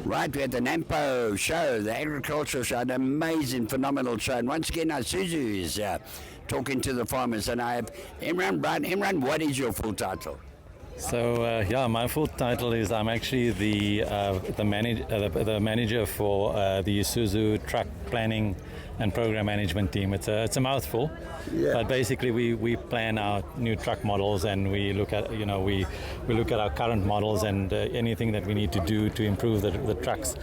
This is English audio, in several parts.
Right, we're at the Nampo show, the agricultural show, an amazing, phenomenal show. And once again, Isuzu is talking to the farmers. And I have Iemraan Brown. Iemraan, what is your full title? So my full title is I'm actually the manager for the Isuzu Truck Planning and Program Management team. It's a mouthful, but basically we plan our new truck models, and we look at we look at our current models, and anything that we need to do to improve the trucks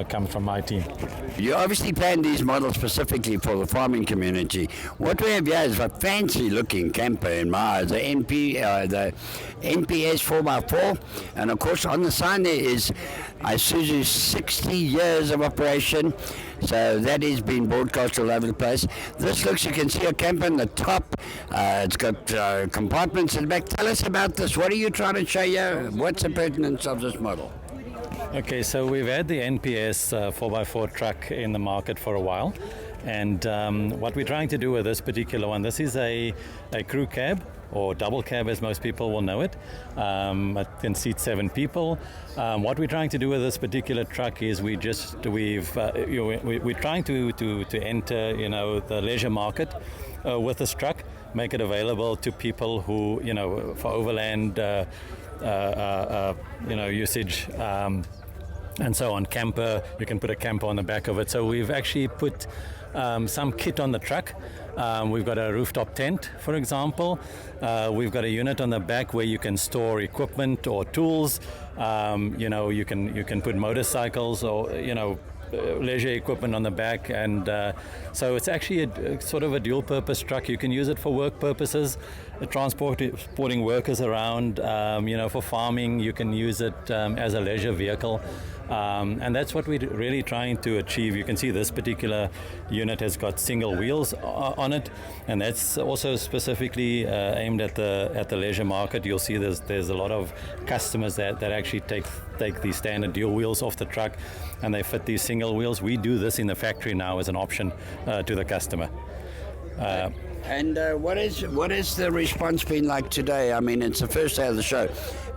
comes from my team. You obviously plan these models specifically for the farming community. What we have here is a fancy looking camper in my eyes, the NPS 4x4, and of course on the sign there is Isuzu's 60 years of operation. So that is being broadcast all over the place. This looks, you can see a camper on the top. It's got compartments in the back. Tell us about this. What are you trying to show you? What's the pertinence of this model? Okay, so we've had the NPS 4x4 truck in the market for a while. And what we're trying to do with this particular one, this is a crew cab, or double cab as most people will know it. It can seat 7 people. What we're trying to do with this particular truck is we're trying to enter the leisure market with this truck, make it available to people who for overland usage. And so on, camper, you can put a camper on the back of it. So we've actually put some kit on the truck. We've got a rooftop tent, for example. We've got a unit on the back where you can store equipment or tools. You can put motorcycles or leisure equipment on the back, and so it's actually a sort of a dual purpose truck. You can use it for work purposes, transporting workers around, for farming. You can use it as a leisure vehicle. And that's what we're really trying to achieve. You can see this particular unit has got single wheels on it, and that's also specifically aimed at the leisure market. You'll see there's a lot of customers that actually take the standard dual wheels off the truck, and they fit these single wheels. We do this in the factory now as an option to the customer. And what is the response been like today? I mean, it's the first day of the show,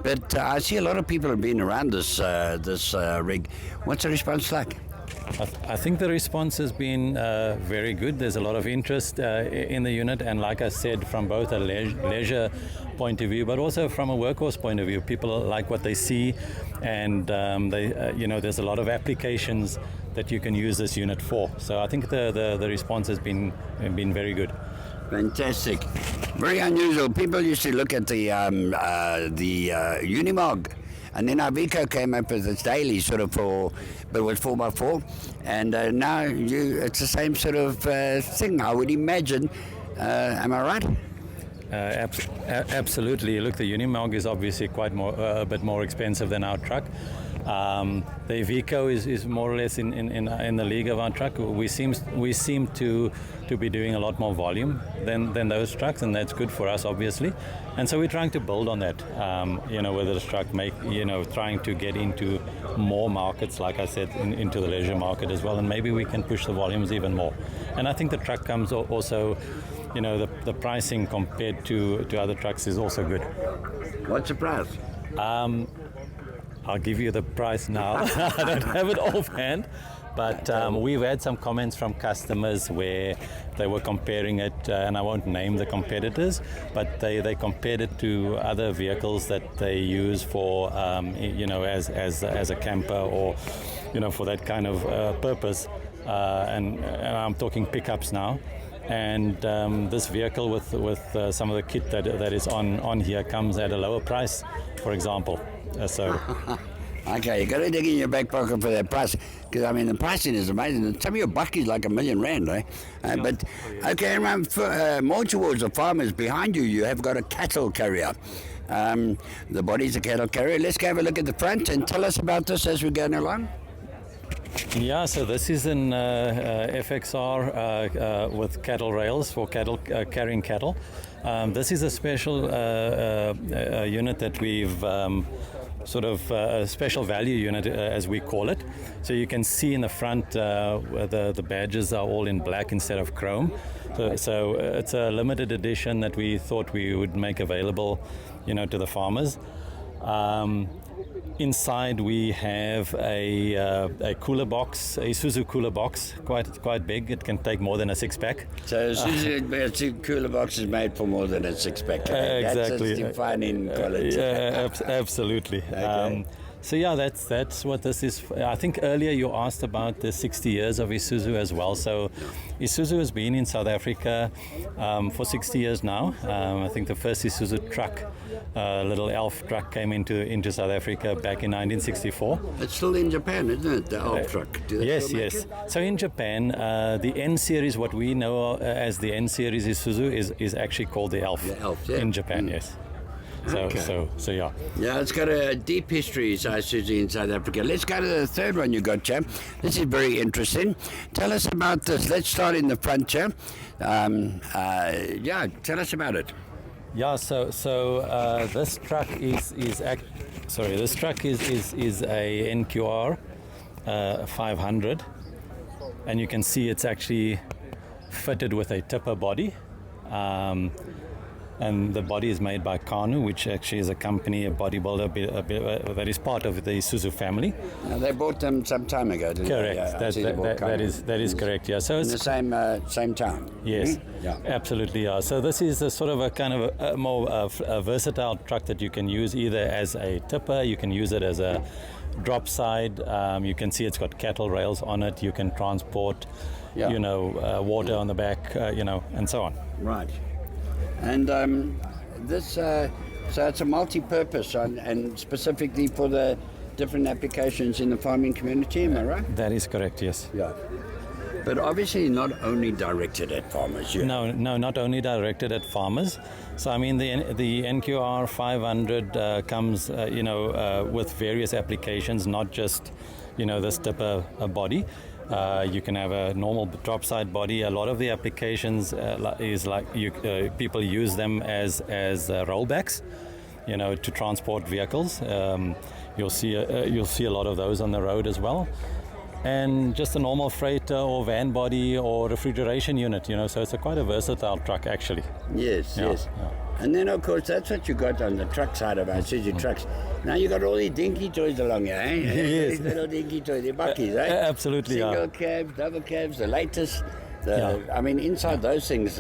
but I see a lot of people have been around this rig. What's the response like? I think the response has been very good. There's a lot of interest in the unit, and like I said, from both a leisure point of view, but also from a workhorse point of view, people like what they see, and there's a lot of applications that you can use this unit for. So I think the response has been very good. Fantastic. Very unusual. People used to look at the Unimog, and then Iveco came up with its daily sort of but it was 4x4, and now it's the same sort of thing, I would imagine. Am I right? Absolutely. Look, the Unimog is obviously a bit more expensive than our truck. The Iveco is more or less in the league of our truck. We seem to be doing a lot more volume than those trucks, and that's good for us, obviously. And so we're trying to build on that, with this truck, trying to get into more markets, like I said, into the leisure market as well, and maybe we can push the volumes even more. And I think the truck comes also, the pricing compared to other trucks is also good. What's the price? I'll give you the price now. I don't have it offhand, but we've had some comments from customers where they were comparing it, and I won't name the competitors, but they compared it to other vehicles that they use for, as a camper or, for that kind of purpose. And I'm talking pickups now. And this vehicle with some of the kit that is on here comes at a lower price, for example. Okay, you got to dig in your back pocket for that price, because I mean the pricing is amazing. Some of your buck is like R1 million, eh? But okay, more towards the farmers behind you, you have got a cattle carrier. The body's a cattle carrier. Let's go have a look at the front and tell us about this as we're going along. Yeah, so this is an FXR with cattle rails for cattle carrying cattle. This is a special unit that we've a special value unit, as we call it. So you can see in the front the badges are all in black instead of chrome. So it's a limited edition that we thought we would make available, to the farmers. Inside we have a cooler box, a Isuzu cooler box, quite big. It can take more than a 6-pack. So Isuzu cooler box is made for more than a 6-pack. Exactly. That's defining quality. Absolutely. Okay. So yeah, that's what this is. I think earlier you asked about the 60 years of Isuzu as well. So Isuzu has been in South Africa for 60 years now. I think the first Isuzu truck, little elf truck, came into South Africa back in 1964. It's still in Japan, isn't it, the elf truck? Do they still make it? So in Japan, the N series, what we know as the N series Isuzu, is actually called the elf. The elf, yeah. In Japan, yes. So, Okay. so yeah. Yeah, it's got a deep history, Isuzu in South Africa. Let's go to the third one you got, chap. This is very interesting. Tell us about this. Let's start in the front, chap. Yeah, tell us about it. Yeah, so this truck is a NQR 500, and you can see it's actually fitted with a tipper body. And the body is made by Kanu, which actually is a company, a bodybuilder that is part of the Isuzu family. Now, they bought them some time ago, didn't Correct. they? Yeah, That is correct. Yeah. So in it's the same town. yes, Yeah. absolutely. Yeah. So this is a sort of a kind of a more versatile truck that you can use either as a tipper, you can use it as a drop side. You can see it's got cattle rails on it. You can transport, Yeah. water on the back, and so on. Right. And this, so it's a multi-purpose and specifically for the different applications in the farming community, am I right? That is correct. Yes. Yeah. But obviously not only directed at farmers. No, not only directed at farmers. So I mean, the NQR 500 comes, with various applications, not just, this tipper body. You can have a normal drop side body. A lot of the applications is like people use them as rollbacks, to transport vehicles. You'll see a lot of those on the road as well. And just a normal freighter or van body or refrigeration unit, so it's quite a versatile truck actually. Yes, Yeah, yes. yeah. And then, of course, that's what you got on the truck side of Isuzu Trucks. Now you got all these dinky toys along here, eh? Yes. These little dinky toys, the buckies, eh? Absolutely, yeah. Single cabs, double cabs, the latest. I mean, inside those things,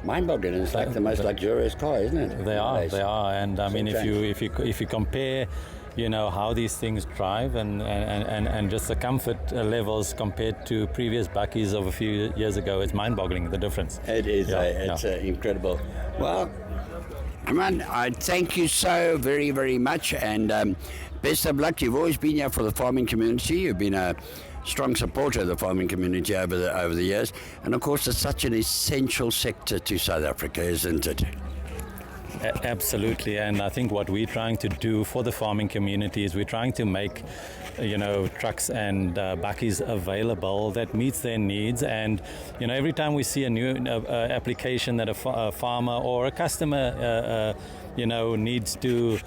mind-boggling. It's like the most luxurious car, isn't it? They are, and I mean, strange. if you compare, how these things drive and just the comfort levels compared to previous buckies of a few years ago, it's mind-boggling the difference. It is, it's incredible. Well, Iemraan, I thank you so very, very much, and best of luck. You've always been here for the farming community. You've been a strong supporter of the farming community over the years, and of course, it's such an essential sector to South Africa, isn't it? Absolutely, and I think what we're trying to do for the farming community is we're trying to make trucks and bakkies available that meets their needs. And every time we see a new application that a farmer or a customer needs to,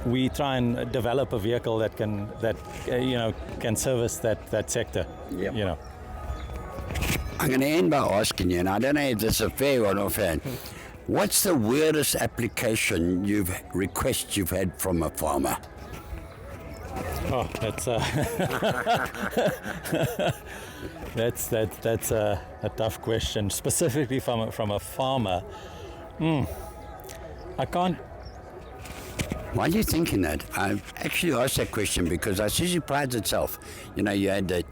we try and develop a vehicle that can service that sector. Yep. I'm going to end by asking you, and I don't know if this is a fair one or fair. What's the weirdest application request you've had from a farmer? Oh, that's that's a tough question. Specifically from a farmer, I can't. Why are you thinking that? I actually asked that question because Isuzu prides itself. You had the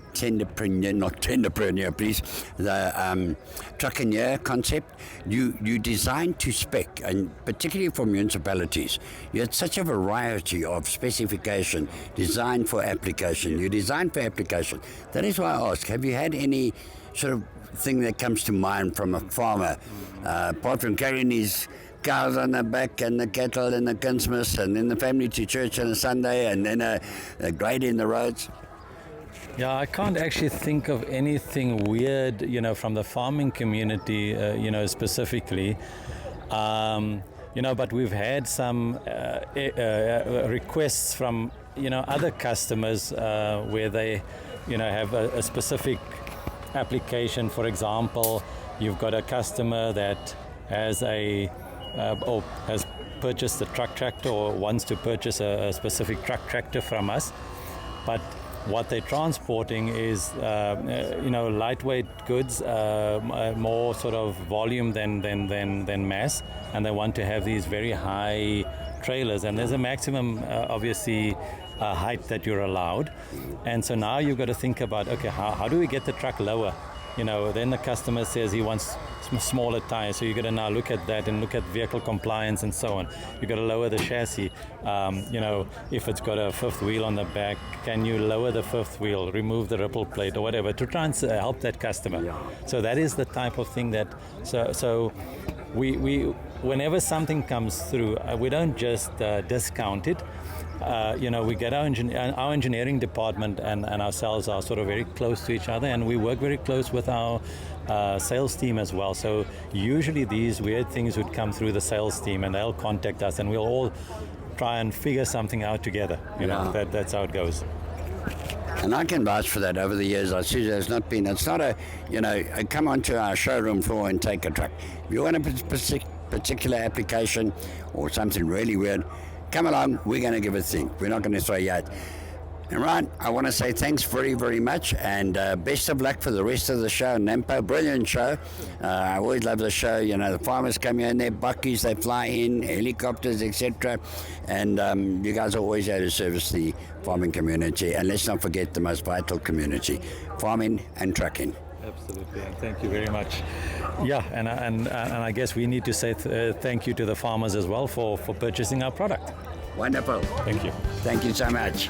the truckeneer concept. You designed to spec, and particularly for municipalities, you had such a variety of specification designed for application. You designed for application. That is why I ask, have you had any sort of thing that comes to mind from a farmer, apart from carrying his cows on the back and the cattle and the Christmas and then the family to church on a Sunday and then a grade in the roads? Yeah, I can't actually think of anything weird, from the farming community, specifically. But we've had some requests from, other customers where they, have a specific application. For example, you've got a customer that has has purchased a truck tractor or wants to purchase a specific truck tractor from us, but what they're transporting is, lightweight goods, more sort of volume than mass, and they want to have these very high trailers. And there's a maximum, obviously, height that you're allowed. And so now you've got to think about, okay, how do we get the truck lower? Then the customer says he wants smaller tires, so you've got to now look at that and look at vehicle compliance and so on. You've got to lower the chassis. If it's got a fifth wheel on the back, can you lower the fifth wheel, remove the ripple plate or whatever to try and help that customer? Yeah. So that is the type of thing that, so we whenever something comes through, we don't just discount it. We get our engineering department and ourselves are sort of very close to each other, and we work very close with our sales team as well. So usually these weird things would come through the sales team, and they'll contact us, and we'll all try and figure something out together. That's how it goes. And I can vouch for that. Over the years, Isuzu has not been. It's not a come onto our showroom floor and take a truck. If you want a particular application or something really weird, come along, we're going to give it a think. We're not going to throw you out. Iemraan, I want to say thanks very, very much, and best of luck for the rest of the show. Nampo, brilliant show. I always love the show. The farmers come here in their buckies, they fly in, helicopters, etc. And you guys are always here to service the farming community. And let's not forget the most vital community, farming and trucking. Absolutely, and thank you very much. Yeah, and I guess we need to say thank you to the farmers as well for purchasing our product. Wonderful. Thank you. Thank you so much.